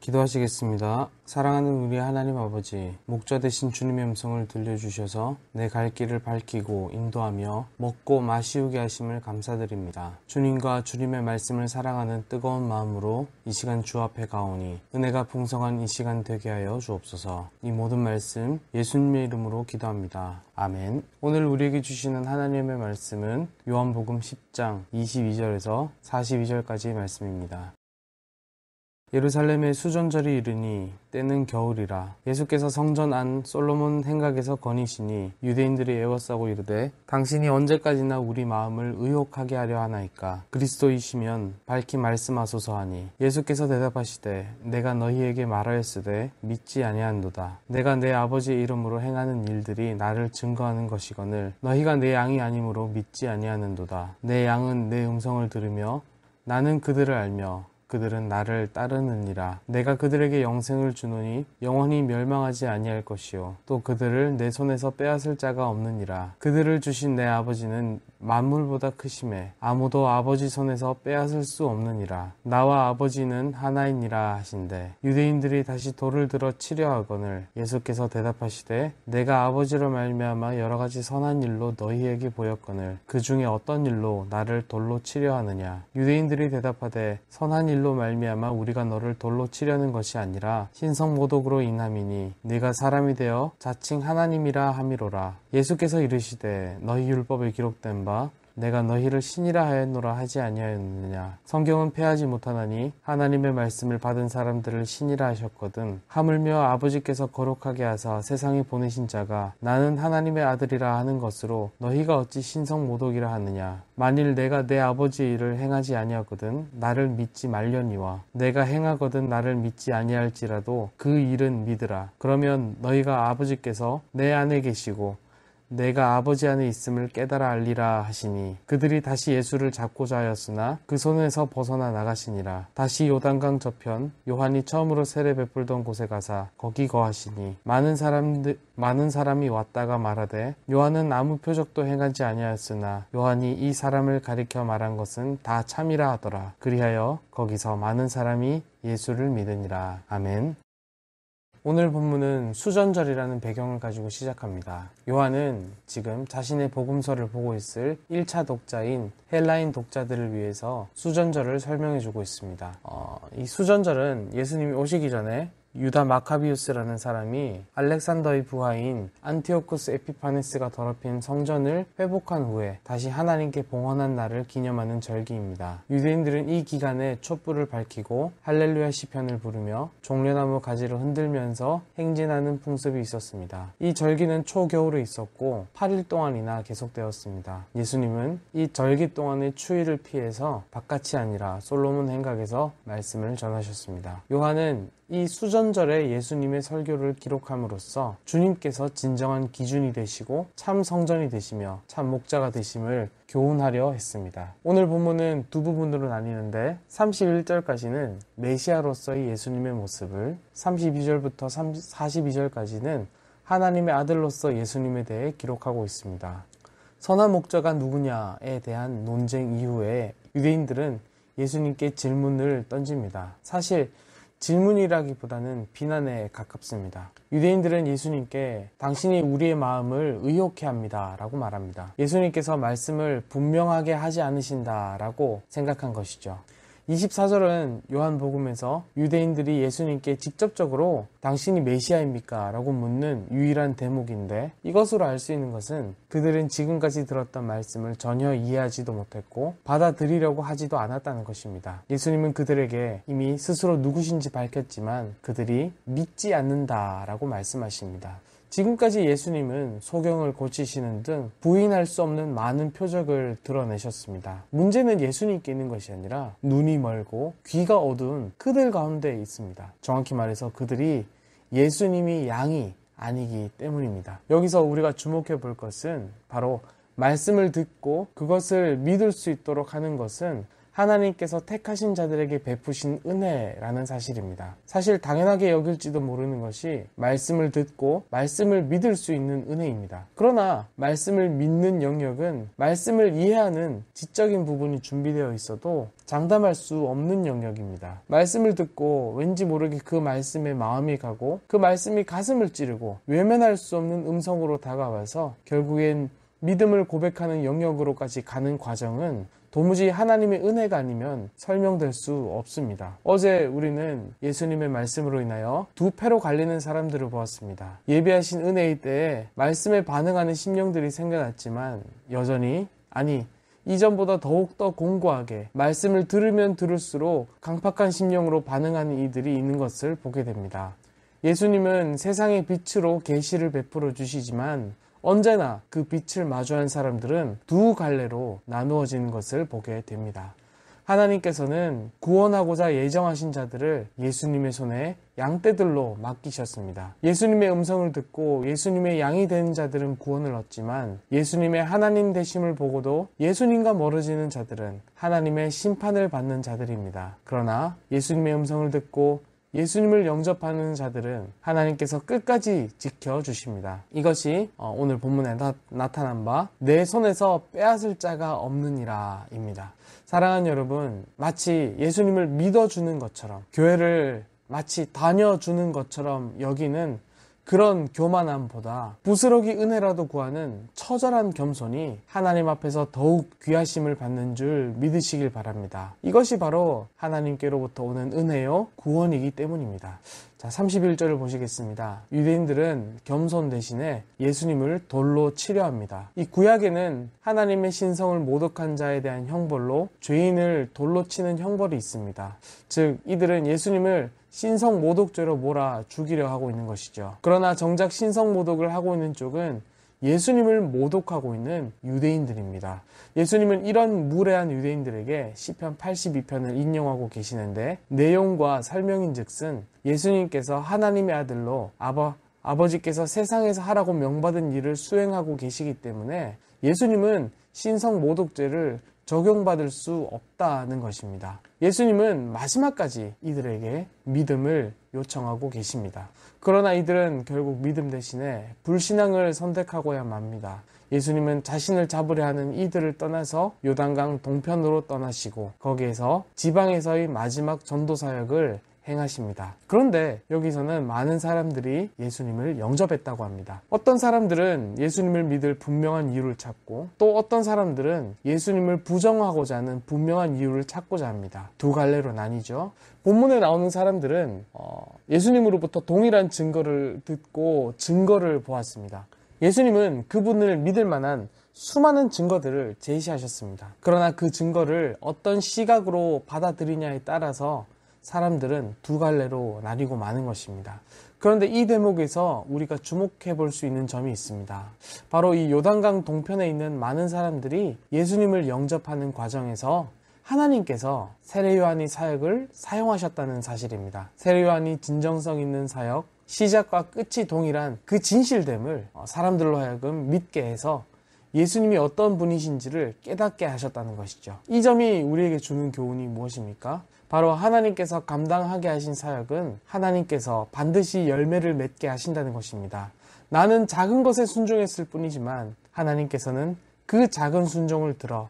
기도하시겠습니다. 사랑하는 우리 하나님 아버지, 목자 되신 주님의 음성을 들려주셔서 내 갈 길을 밝히고 인도하며 먹고 마시우게 하심을 감사드립니다. 주님과 주님의 말씀을 사랑하는 뜨거운 마음으로 이 시간 주 앞에 가오니 은혜가 풍성한 이 시간 되게 하여 주옵소서. 이 모든 말씀 예수님의 이름으로 기도합니다. 아멘. 오늘 우리에게 주시는 하나님의 말씀은 요한복음 10장 22절에서 42절까지의 말씀입니다. 예루살렘에 수전절이 이르니 때는 겨울이라. 예수께서 성전 안 솔로몬 행각에서 거니시니 유대인들이 애워싸고 이르되 당신이 언제까지나 우리 마음을 의혹하게 하려 하나이까. 그리스도이시면 밝히 말씀하소서 하니 예수께서 대답하시되 내가 너희에게 말하였으되 믿지 아니한도다. 내가 내 아버지의 이름으로 행하는 일들이 나를 증거하는 것이거늘 너희가 내 양이 아니므로 믿지 아니하는도다. 내 양은 내 음성을 들으며 나는 그들을 알며 그들은 나를 따르느니라. 내가 그들에게 영생을 주노니 영원히 멸망하지 아니할 것이요 또 그들을 내 손에서 빼앗을 자가 없느니라. 그들을 주신 내 아버지는 만물보다 크심에 아무도 아버지 손에서 빼앗을 수 없느니라. 나와 아버지는 하나이니라 하신대 유대인들이 다시 돌을 들어 치려 하거늘 예수께서 대답하시되 내가 아버지로 말미암아 여러 가지 선한 일로 너희에게 보였거늘 그 중에 어떤 일로 나를 돌로 치려 하느냐. 유대인들이 대답하되 선한 일로 말미암아 우리가 너를 돌로 치려는 것이 아니라 신성모독으로 인함이니 네가 사람이 되어 자칭 하나님이라 함이로라. 예수께서 이르시되 너희 율법에 기록된 바 내가 너희를 신이라 하였노라 하지 아니하였느냐. 성경은 패하지 못하나니 하나님의 말씀을 받은 사람들을 신이라 하셨거든. 하물며 아버지께서 거룩하게 하사 세상에 보내신 자가 나는 하나님의 아들이라 하는 것으로 너희가 어찌 신성모독이라 하느냐. 만일 내가 내 아버지의 일을 행하지 아니하거든 나를 믿지 말려니와 내가 행하거든 나를 믿지 아니할지라도 그 일은 믿으라. 그러면 너희가 아버지께서 내 안에 계시고 내가 아버지 안에 있음을 깨달아 알리라 하시니 그들이 다시 예수를 잡고자 하였으나 그 손에서 벗어나 나가시니라. 다시 요단강 저편 요한이 처음으로 세례 베풀던 곳에 가사 거기 거하시니 많은 사람이 왔다가 말하되 요한은 아무 표적도 행하지 아니하였으나 요한이 이 사람을 가리켜 말한 것은 다 참이라 하더라. 그리하여 거기서 많은 사람이 예수를 믿으니라. 아멘. 오늘 본문은 수전절이라는 배경을 가지고 시작합니다. 요한은 지금 자신의 복음서를 보고 있을 1차 독자인 헬라인 독자들을 위해서 수전절을 설명해주고 있습니다. 이 수전절은 예수님이 오시기 전에 유다 마카비우스라는 사람이 알렉산더의 부하인 안티오쿠스 에피파네스가 더럽힌 성전을 회복한 후에 다시 하나님께 봉헌한 날을 기념하는 절기입니다. 유대인들은 이 기간에 촛불을 밝히고 할렐루야 시편을 부르며 종려나무 가지를 흔들면서 행진하는 풍습이 있었습니다. 이 절기는 초겨울에 있었고 8일 동안이나 계속되었습니다. 예수님은 이 절기 동안의 추위를 피해서 바깥이 아니라 솔로몬 행각에서 말씀을 전하셨습니다. 요한은 이 수전절에 예수님의 설교를 기록함으로써 주님께서 진정한 기준이 되시고 참 성전이 되시며 참 목자가 되심을 교훈하려 했습니다. 오늘 본문은 두 부분으로 나뉘는데 31절까지는 메시아로서의 예수님의 모습을 32절부터 42절까지는 하나님의 아들로서 예수님에 대해 기록하고 있습니다. 선한 목자가 누구냐에 대한 논쟁 이후에 유대인들은 예수님께 질문을 던집니다. 사실 질문이라기보다는 비난에 가깝습니다. 유대인들은 예수님께 당신이 우리의 마음을 의혹해 합니다 라고 말합니다. 예수님께서 말씀을 분명하게 하지 않으신다 라고 생각한 것이죠. 24절은 요한복음에서 유대인들이 예수님께 직접적으로 당신이 메시아입니까? 라고 묻는 유일한 대목인데 이것으로 알 수 있는 것은 그들은 지금까지 들었던 말씀을 전혀 이해하지도 못했고 받아들이려고 하지도 않았다는 것입니다. 예수님은 그들에게 이미 스스로 누구신지 밝혔지만 그들이 믿지 않는다 라고 말씀하십니다. 지금까지 예수님은 소경을 고치시는 등 부인할 수 없는 많은 표적을 드러내셨습니다. 문제는 예수님께 있는 것이 아니라 눈이 멀고 귀가 어두운 그들 가운데 있습니다. 정확히 말해서 그들이 예수님이 양이 아니기 때문입니다. 여기서 우리가 주목해 볼 것은 바로 말씀을 듣고 그것을 믿을 수 있도록 하는 것은 하나님께서 택하신 자들에게 베푸신 은혜라는 사실입니다. 사실 당연하게 여길지도 모르는 것이 말씀을 듣고 말씀을 믿을 수 있는 은혜입니다. 그러나 말씀을 믿는 영역은 말씀을 이해하는 지적인 부분이 준비되어 있어도 장담할 수 없는 영역입니다. 말씀을 듣고 왠지 모르게 그 말씀에 마음이 가고 그 말씀이 가슴을 찌르고 외면할 수 없는 음성으로 다가와서 결국엔 믿음을 고백하는 영역으로까지 가는 과정은 도무지 하나님의 은혜가 아니면 설명될 수 없습니다. 어제 우리는 예수님의 말씀으로 인하여 두 패로 갈리는 사람들을 보았습니다. 예비하신 은혜의 때에 말씀에 반응하는 심령들이 생겨났지만 여전히 이전보다 더욱더 공고하게 말씀을 들으면 들을수록 강팍한 심령으로 반응하는 이들이 있는 것을 보게 됩니다. 예수님은 세상의 빛으로 계시를 베풀어 주시지만 언제나 그 빛을 마주한 사람들은 두 갈래로 나누어지는 것을 보게 됩니다. 하나님께서는 구원하고자 예정하신 자들을 예수님의 손에 양떼들로 맡기셨습니다. 예수님의 음성을 듣고 예수님의 양이 된 자들은 구원을 얻지만 예수님의 하나님 되심을 보고도 예수님과 멀어지는 자들은 하나님의 심판을 받는 자들입니다. 그러나 예수님의 음성을 듣고 예수님을 영접하는 자들은 하나님께서 끝까지 지켜주십니다. 이것이 오늘 본문에 나타난 바 내 손에서 빼앗을 자가 없느니라 입니다. 사랑하는 여러분, 마치 예수님을 믿어주는 것처럼 교회를 마치 다녀주는 것처럼 여기는 그런 교만함보다 부스러기 은혜라도 구하는 처절한 겸손이 하나님 앞에서 더욱 귀하심을 받는 줄 믿으시길 바랍니다. 이것이 바로 하나님께로부터 오는 은혜요 구원이기 때문입니다. 자, 31절을 보시겠습니다. 유대인들은 겸손 대신에 예수님을 돌로 치려 합니다. 이 구약에는 하나님의 신성을 모독한 자에 대한 형벌로 죄인을 돌로 치는 형벌이 있습니다. 즉 이들은 예수님을 신성 모독죄로 몰아 죽이려 하고 있는 것이죠. 그러나 정작 신성 모독을 하고 있는 쪽은 예수님을 모독하고 있는 유대인들입니다. 예수님은 이런 무례한 유대인들에게 시편 82편을 인용하고 계시는데 내용과 설명인즉슨 예수님께서 하나님의 아들로 아버지께서 세상에서 하라고 명받은 일을 수행하고 계시기 때문에 예수님은 신성 모독죄를 적용받을 수 없다는 것입니다. 예수님은 마지막까지 이들에게 믿음을 요청하고 계십니다. 그러나 이들은 결국 믿음 대신에 불신앙을 선택하고야 맙니다. 예수님은 자신을 잡으려 하는 이들을 떠나서 요단강 동편으로 떠나시고 거기에서 지방에서의 마지막 전도 사역을 행하십니다. 그런데 여기서는 많은 사람들이 예수님을 영접했다고 합니다. 어떤 사람들은 예수님을 믿을 분명한 이유를 찾고 또 어떤 사람들은 예수님을 부정하고자 하는 분명한 이유를 찾고자 합니다. 두 갈래로 나뉘죠. 본문에 나오는 사람들은 예수님으로부터 동일한 증거를 듣고 증거를 보았습니다. 예수님은 그분을 믿을 만한 수많은 증거들을 제시하셨습니다. 그러나 그 증거를 어떤 시각으로 받아들이냐에 따라서 사람들은 두 갈래로 나뉘고 마는 것입니다. 그런데 이 대목에서 우리가 주목해 볼 수 있는 점이 있습니다. 바로 이 요단강 동편에 있는 많은 사람들이 예수님을 영접하는 과정에서 하나님께서 세례 요한의 사역을 사용하셨다는 사실입니다. 세례 요한이 진정성 있는 사역, 시작과 끝이 동일한 그 진실됨을 사람들로 하여금 믿게 해서 예수님이 어떤 분이신지를 깨닫게 하셨다는 것이죠. 이 점이 우리에게 주는 교훈이 무엇입니까? 바로 하나님께서 감당하게 하신 사역은 하나님께서 반드시 열매를 맺게 하신다는 것입니다. 나는 작은 것에 순종했을 뿐이지만 하나님께서는 그 작은 순종을 들어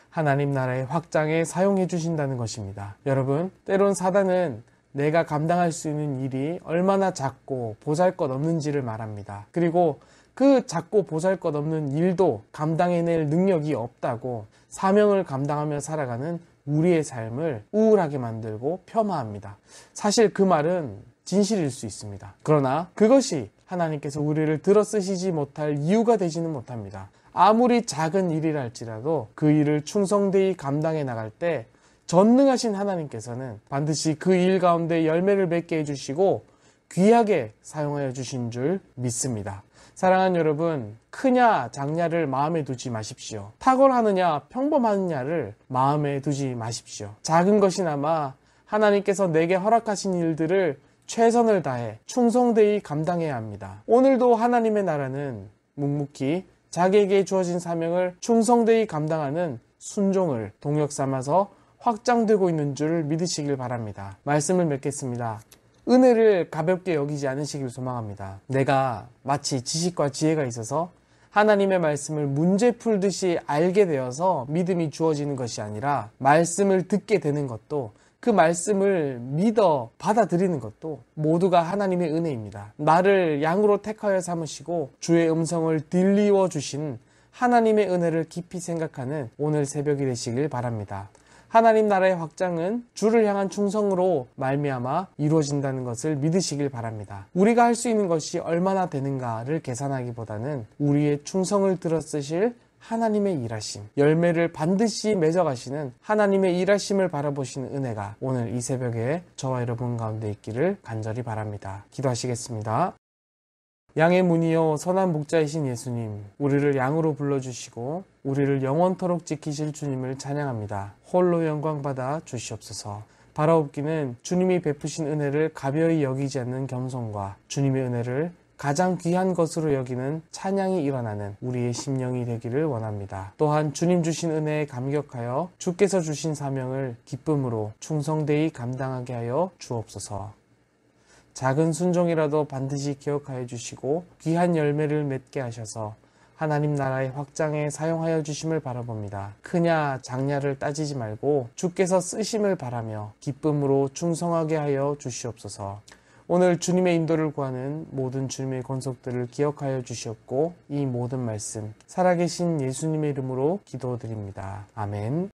하나님 나라의 확장에 사용해 주신다는 것입니다. 여러분, 때론 사단은 내가 감당할 수 있는 일이 얼마나 작고 보잘것없는지를 말합니다. 그리고 그 작고 보잘것없는 일도 감당해낼 능력이 없다고 사명을 감당하며 살아가는 우리의 삶을 우울하게 만들고 폄하합니다. 사실 그 말은 진실일 수 있습니다. 그러나 그것이 하나님께서 우리를 들어 쓰시지 못할 이유가 되지는 못합니다. 아무리 작은 일이랄지라도 그 일을 충성되이 감당해 나갈 때 전능하신 하나님께서는 반드시 그 일 가운데 열매를 맺게 해주시고 귀하게 사용하여 주신 줄 믿습니다. 사랑하는 여러분, 크냐 작냐를 마음에 두지 마십시오. 탁월하느냐 평범하느냐를 마음에 두지 마십시오. 작은 것이나마 하나님께서 내게 허락하신 일들을 최선을 다해 충성되이 감당해야 합니다. 오늘도 하나님의 나라는 묵묵히 자기에게 주어진 사명을 충성되이 감당하는 순종을 동력 삼아서 확장되고 있는 줄 믿으시길 바랍니다. 말씀을 맺겠습니다. 은혜를 가볍게 여기지 않으시길 소망합니다. 내가 마치 지식과 지혜가 있어서 하나님의 말씀을 문제 풀듯이 알게 되어서 믿음이 주어지는 것이 아니라 말씀을 듣게 되는 것도, 그 말씀을 믿어 받아들이는 것도 모두가 하나님의 은혜입니다. 나를 양으로 택하여 삼으시고 주의 음성을 들리워 주신 하나님의 은혜를 깊이 생각하는 오늘 새벽이 되시길 바랍니다. 하나님 나라의 확장은 주를 향한 충성으로 말미암아 이루어진다는 것을 믿으시길 바랍니다. 우리가 할 수 있는 것이 얼마나 되는가를 계산하기보다는 우리의 충성을 들어쓰실 하나님의 일하심, 열매를 반드시 맺어가시는 하나님의 일하심을 바라보시는 은혜가 오늘 이 새벽에 저와 여러분 가운데 있기를 간절히 바랍니다. 기도하시겠습니다. 양의 문이여 선한 목자이신 예수님, 우리를 양으로 불러주시고 우리를 영원토록 지키실 주님을 찬양합니다. 홀로 영광받아 주시옵소서. 바라옵기는 주님이 베푸신 은혜를 가벼이 여기지 않는 겸손과 주님의 은혜를 가장 귀한 것으로 여기는 찬양이 일어나는 우리의 심령이 되기를 원합니다. 또한 주님 주신 은혜에 감격하여 주께서 주신 사명을 기쁨으로 충성되이 감당하게 하여 주옵소서. 작은 순종이라도 반드시 기억하여 주시고 귀한 열매를 맺게 하셔서 하나님 나라의 확장에 사용하여 주심을 바라봅니다. 크냐 작냐를 따지지 말고 주께서 쓰심을 바라며 기쁨으로 충성하게 하여 주시옵소서. 오늘 주님의 인도를 구하는 모든 주님의 권속들을 기억하여 주시옵고 이 모든 말씀 살아계신 예수님의 이름으로 기도드립니다. 아멘.